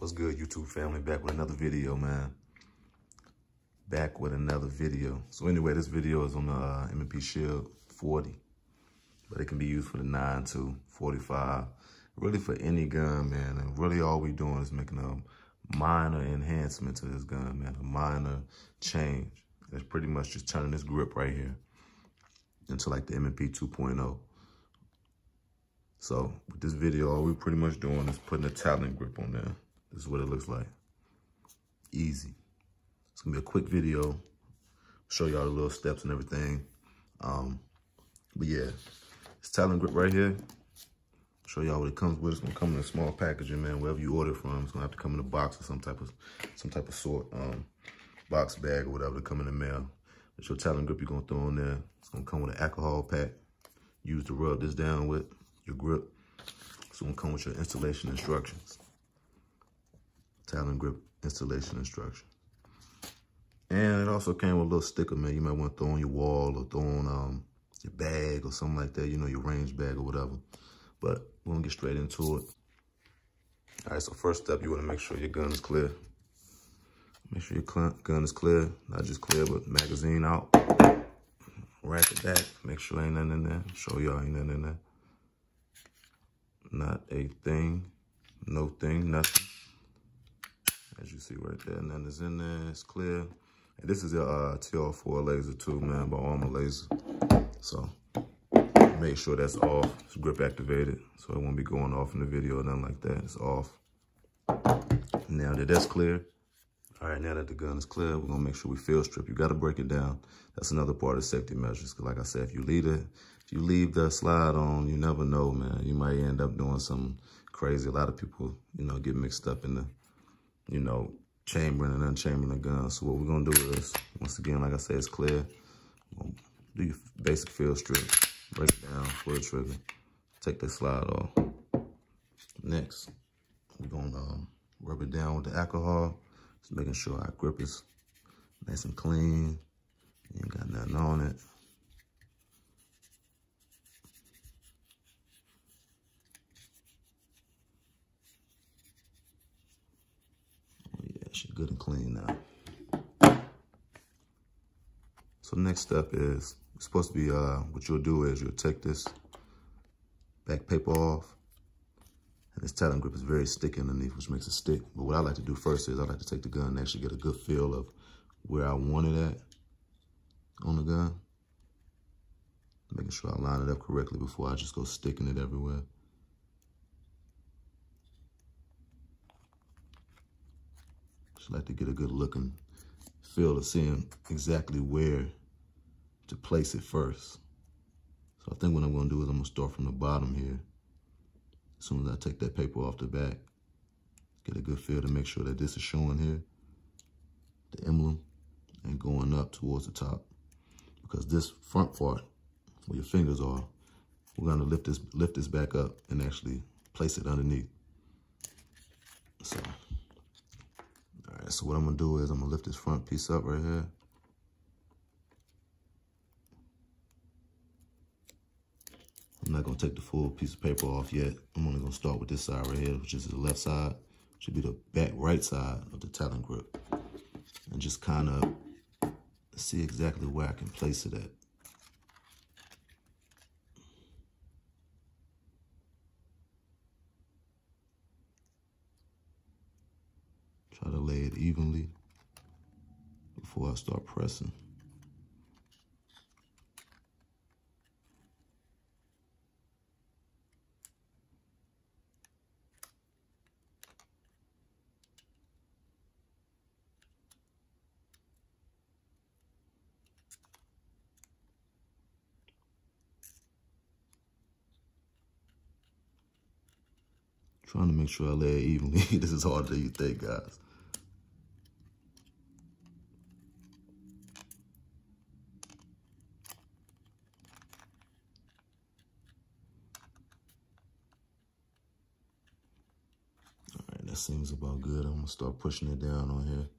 What's good, YouTube family? Back with another video, man. Back with another video. So anyway, this video is on the M&P Shield 40, but it can be used for the 9.2, 45, really for any gun, man. And really all we doing is making a minor enhancement to this gun, man. A minor change. It's pretty much just turning this grip right here into like the M&P 2.0. So with this video, all we're pretty much doing is putting a talon grip on there. This is what it looks like. Easy. It's gonna be a quick video. Show y'all the little steps and everything. But yeah, it's talon grip right here. Show y'all what it comes with. It's gonna come in a small packaging, man. Wherever you order it from, it's gonna have to come in a box or some type of sort, box bag or whatever to come in the mail. It's your talon grip you're gonna throw in there. It's gonna come with an alcohol pack. Use to rub this down with your grip. It's gonna come with your installation instructions. Talon grip installation instructions. And it also came with a little sticker, man. You might want to throw on your wall or throw on your bag or something like that, you know, your range bag or whatever. But we're gonna get straight into it. All right, so first step, you wanna make sure your gun is clear. Make sure your gun is clear, not just clear, but magazine out. Rack it back, make sure ain't nothing in there. Show y'all ain't nothing in there. Not a thing, no thing, nothing. As you see right there, nothing is in there, it's clear. And this is a TR4 laser too, man, by Armor Laser. So make sure that's off, it's grip activated, so it won't be going off in the video or nothing like that, it's off. Now that that's clear, all right, now that the gun is clear, we're gonna make sure we field strip. You gotta break it down. That's another part of safety measures, because like I said, if you leave the slide on, you never know, man. You might end up doing something crazy. A lot of people, you know, get mixed up in the, you know, chambering and unchambering the gun. So what we're gonna do is, once again, like I said, it's clear. We'll do your basic field strip, break it down, pull the trigger, take the slide off. Next, we're gonna rub it down with the alcohol, just making sure our grip is nice and clean. You ain't got nothing on it. She's good and clean now. So next step is, it's supposed to be, what you'll do is you'll take this back paper off, and this talon grip is very sticky underneath, which makes it stick. But what I like to do first is I like to take the gun and actually get a good feel of where I want it at on the gun. Making sure I line it up correctly before I just go sticking it everywhere. Just like to get a good looking feel of seeing exactly where to place it first. So I think what I'm gonna do is I'm gonna start from the bottom here. As soon as I take that paper off the back, get a good feel to make sure that this is showing here, the emblem, and going up towards the top. Because this front part, where your fingers are, we're gonna lift this back up and actually place it underneath. So. All right, so what I'm gonna do is I'm gonna lift this front piece up right here. I'm not gonna take the full piece of paper off yet. I'm only gonna start with this side right here, which is the left side. Should be the back right side of the talon grip. And just kind of see exactly where I can place it at. Try to lay it evenly before I start pressing. Trying to make sure I lay it evenly. This is harder than you think, guys. That seems about good. I'm gonna start pushing it down on here.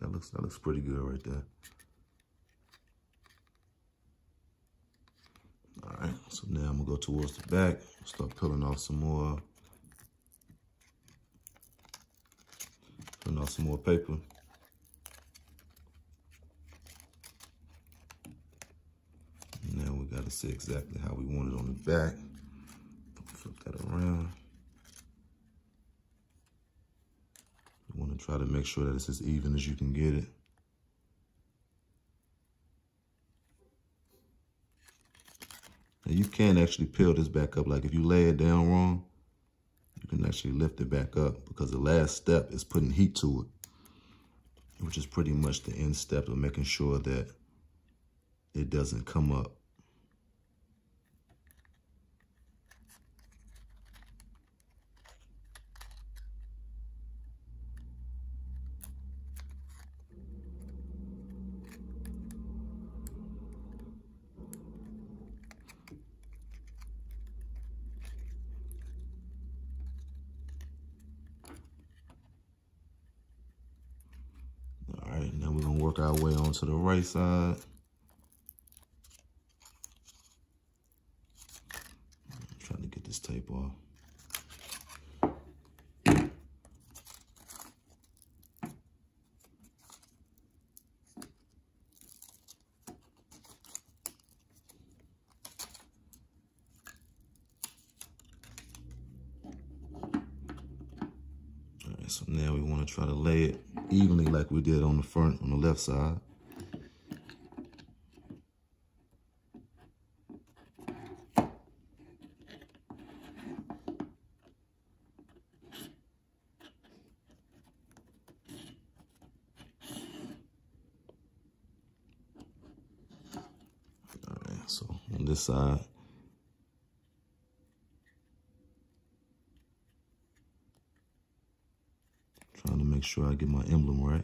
That looks pretty good right there. So now I'm gonna go towards the back, start peeling off some more. Peeling off some more paper. And now we gotta see exactly how we want it on the back. Flip that around. You wanna try to make sure that it's as even as you can get it. Now you can actually peel this back up. Like if you lay it down wrong, you can actually lift it back up because the last step is putting heat to it, which is pretty much the end step of making sure that it doesn't come up. All right, now we're gonna work our way onto the right side. I'm trying to get this tape off. All right, so now we want to try to lay it evenly like we did on the front, on the left side. All right, so on this side, trying to make sure I get my emblem right.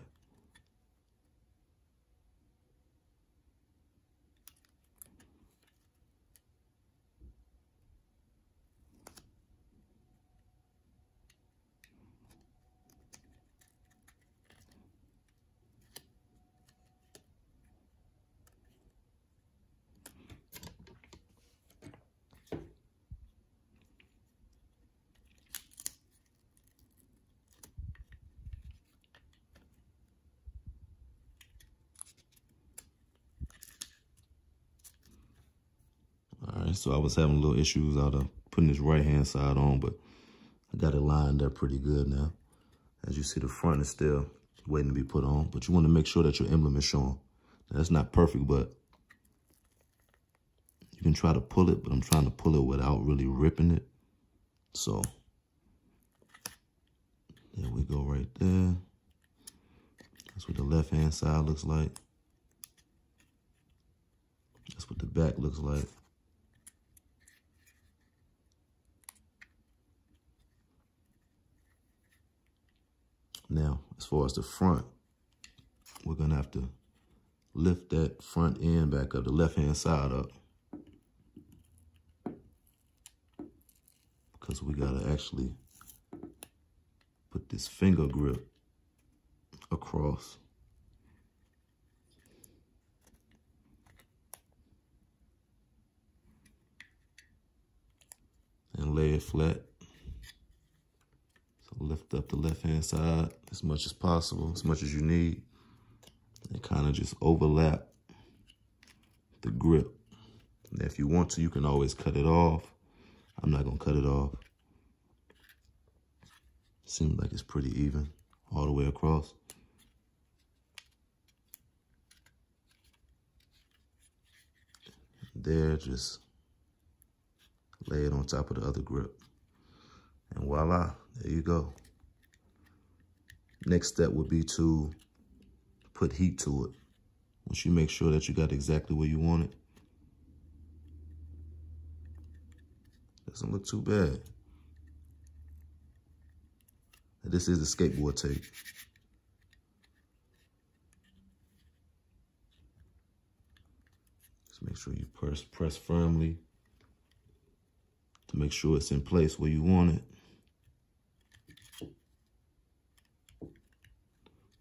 All right, so I was having a little issues out of putting this right-hand side on, but I got it lined up pretty good now. As you see, the front is still waiting to be put on, but you want to make sure that your emblem is showing. Now, that's not perfect, but you can try to pull it, but I'm trying to pull it without really ripping it. So there we go right there. That's what the left-hand side looks like. That's what the back looks like. Now, as far as the front, we're gonna have to lift that front end back up, the left-hand side up, because we gotta actually put this finger grip across. And lay it flat. So lift up the left-hand side as much as possible, as much as you need. And kind of just overlap the grip. And if you want to, you can always cut it off. I'm not gonna cut it off. Seems like it's pretty even all the way across. There, just lay it on top of the other grip. And voila, there you go. Next step would be to put heat to it. Once you make sure that you got exactly where you want it. Doesn't look too bad. And this is the skateboard tape. Just make sure you press firmly to make sure it's in place where you want it.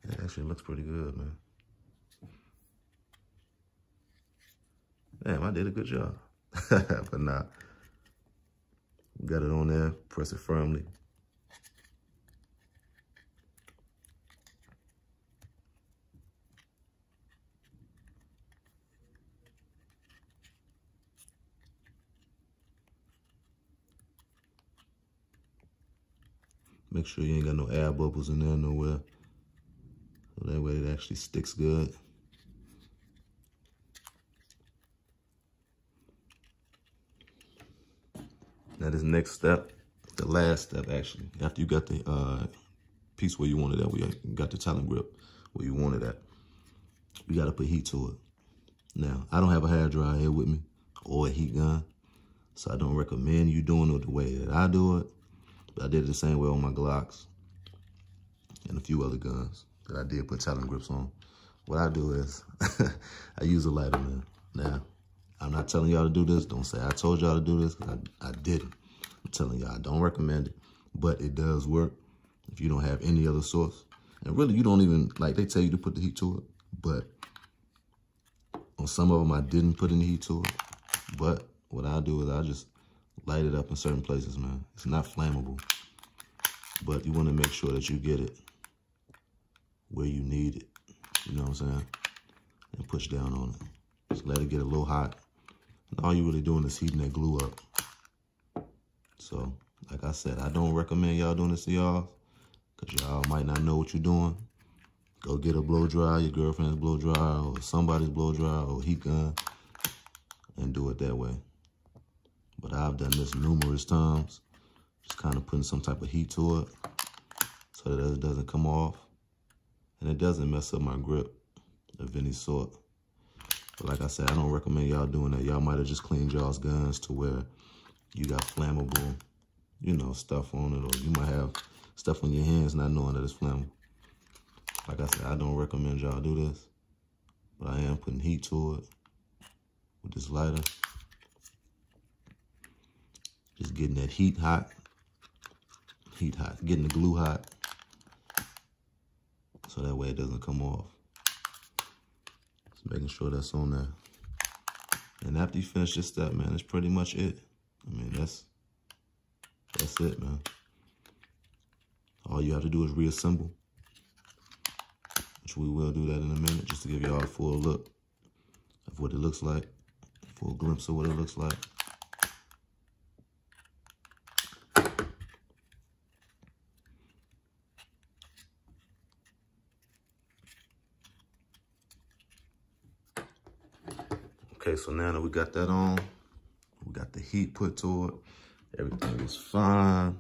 It actually looks pretty good, man. Damn, I did a good job. But nah, got it on there, press it firmly. Make sure you ain't got no air bubbles in there nowhere. So that way it actually sticks good. Now this next step, the last step actually, after you got the piece where you wanted at, where you got the talon grip where you wanted at, you gotta put heat to it. Now, I don't have a hair dryer here with me or a heat gun, so I don't recommend you doing it the way that I do it. But I did it the same way on my Glocks and a few other guns that I did put talon grips on. What I do is, I use a lighter, man. Now, I'm not telling y'all to do this. Don't say I told y'all to do this, because I didn't. I'm telling y'all I don't recommend it, but it does work if you don't have any other source. And really, you don't even, like, they tell you to put the heat to it, but on some of them, I didn't put any heat to it. But what I do is I just light it up in certain places, man. It's not flammable, but you want to make sure that you get it where you need it. You know what I'm saying? And push down on it. Just let it get a little hot. And all you're really doing is heating that glue up. So, like I said, I don't recommend y'all doing this to y'all, because y'all might not know what you're doing. Go get a blow dryer, your girlfriend's blow dryer, or somebody's blow dryer, or heat gun, and do it that way. But I've done this numerous times, just kind of putting some type of heat to it so that it doesn't come off, and it doesn't mess up my grip of any sort. But like I said, I don't recommend y'all doing that. Y'all might have just cleaned y'all's guns to where you got flammable, you know, stuff on it, or you might have stuff on your hands not knowing that it's flammable. Like I said, I don't recommend y'all do this, but I am putting heat to it with this lighter. Just getting that heat hot, getting the glue hot, so that way it doesn't come off. Just making sure that's on there. And after you finish this step, man, that's pretty much it. I mean, that's it, man. All you have to do is reassemble, which we will do that in a minute, just to give y'all a full look of what it looks like, a full glimpse of what it looks like. Okay, so now that we got that on, we got the heat put to it, everything is fine.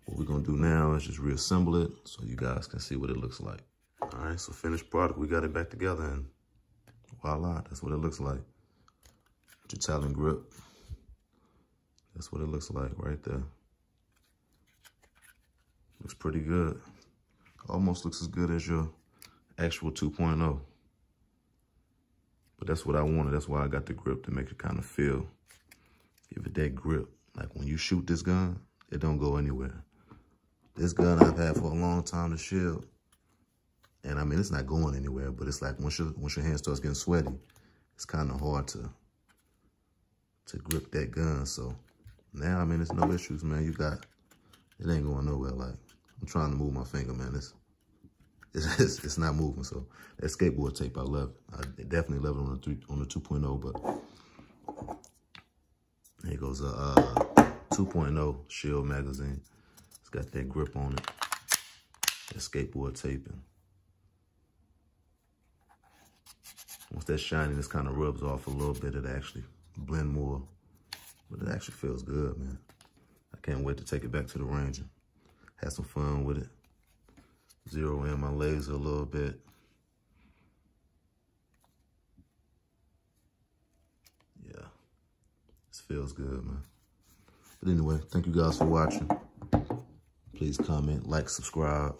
What we're gonna do now is just reassemble it so you guys can see what it looks like. All right, so finished product, we got it back together, and voila, that's what it looks like. Your talon grip, that's what it looks like right there. Looks pretty good. Almost looks as good as your actual 2.0. But that's what I wanted. That's why I got the grip, to make it kind of feel, give it that grip. Like when you shoot this gun, it don't go anywhere. This gun I've had for a long time, the Shield. And I mean, it's not going anywhere, but it's like once your hand starts getting sweaty, it's kind of hard to grip that gun. So now, I mean, it's no issues, man. You got, it ain't going nowhere. Like, I'm trying to move my finger, man. It's not moving. So that skateboard tape, I love it. I definitely love it on the 2.0, but here goes a 2.0 Shield magazine. It's got that grip on it, that skateboard taping. Once that shininess kind of rubs off a little bit, it actually blend more. But it actually feels good, man. I can't wait to take it back to the range and have some fun with it. Zero in my laser a little bit. Yeah, this feels good, man. But anyway, thank you guys for watching. Please comment, like, subscribe.